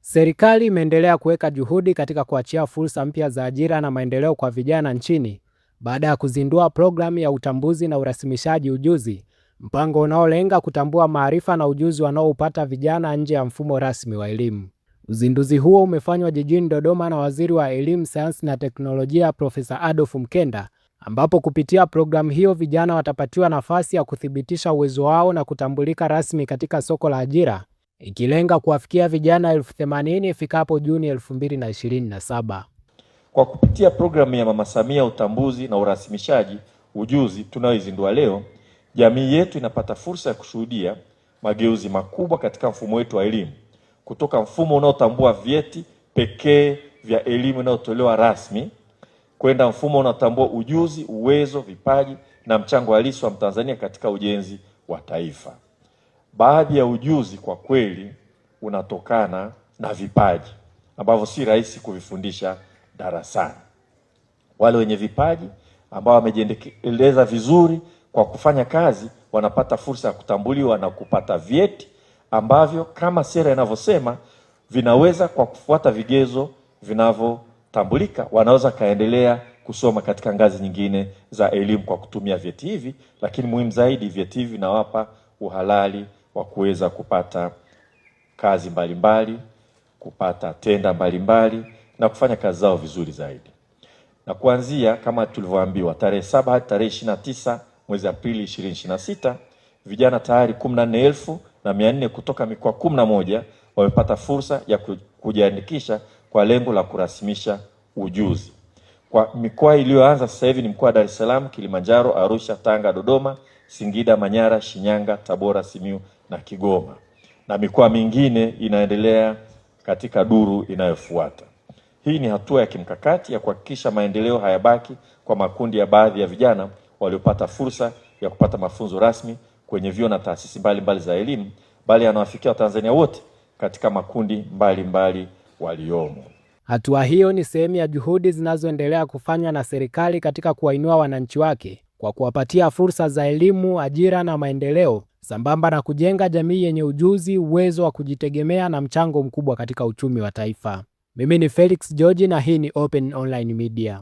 Serikali imeendelea kuweka juhudi katika kuachia fursa mpya za ajira na maendeleo kwa vijana nchini baada ya kuzindua programu ya utambuzi na urasimishaji ujuzi, mpango unaolenga kutambua maarifa na ujuzi wanaoupata vijana nje ya mfumo rasmi wa elimu. Uzinduzi huo umefanywa jijini Dodoma na Waziri wa Elimu, Sayansi na Teknolojia Profesa Adolf Mkenda, ambapo kupitia programu hiyo vijana watapatiwa nafasi ya kuthibitisha uwezo wao na kutambulika rasmi katika soko la ajira, ikilenga kuwafikia vijana 80,000 ifikapo Juni 2027. Kwa kupitia programu ya Mama Samia utambuzi na urasimishaji ujuzi tunayoizindua leo, jamii yetu inapata fursa ya kushuhudia mageuzi makubwa katika mfumo wetu wa elimu, kutoka mfumo unaotambua vyeti pekee vya elimu inayotolewa rasmi kwenda mfumo unaotambua ujuzi, uwezo, vipaji na mchango halisi wa Mtanzania katika ujenzi wa taifa. Baadhi ya ujuzi kwa kweli unatokana na vipaji ambavyo si rahisi kuvifundisha darasani. Wale wenye vipaji ambao wamejiendeleza vizuri kwa kufanya kazi wanapata fursa ya kutambuliwa na kupata vyeti ambavyo kama sera inavyosema vinaweza, kwa kufuata vigezo vinavyotambulika, wanaweza kaendelea kusoma katika ngazi nyingine za elimu kwa kutumia vyeti hivi. Lakini muhimu zaidi, vyeti hivi vinawapa uhalali wa kuweza kupata kazi mbalimbali, kupata tenda mbalimbali na kufanya kazi zao vizuri zaidi. Na kuanzia kama tulivyoambiwa, tarehe 7 hadi tarehe 29 mwezi Aprili 2026, vijana tayari 14,400 kutoka mikoa 11 wamepata fursa ya kujiandikisha kwa lengo la kurasimisha ujuzi. Kwa mikoa iliyoanza sasa hivi ni mkoa wa Dar es Salaam, Kilimanjaro, Arusha, Tanga, Dodoma, Singida, Manyara, Shinyanga, Tabora, Simiyu na Kigoma. Na mikoa mingine inaendelea katika duru inayofuata. Hii ni hatua ya kimkakati ya kuhakikisha maendeleo hayabaki kwa makundi ya baadhi ya vijana waliopata fursa ya kupata mafunzo rasmi kwenye vyuo na taasisi mbalimbali za elimu, bali yanawafikia Watanzania wote katika makundi mbalimbali waliomo. Hatua hiyo ni sehemu ya juhudi zinazoendelea kufanywa na serikali katika kuwainua wananchi wake kwa kuwapatia fursa za elimu, ajira na maendeleo, sambamba na kujenga jamii yenye ujuzi, uwezo wa kujitegemea na mchango mkubwa katika uchumi wa taifa. Mimi ni Felix George na hii ni Open Online Media.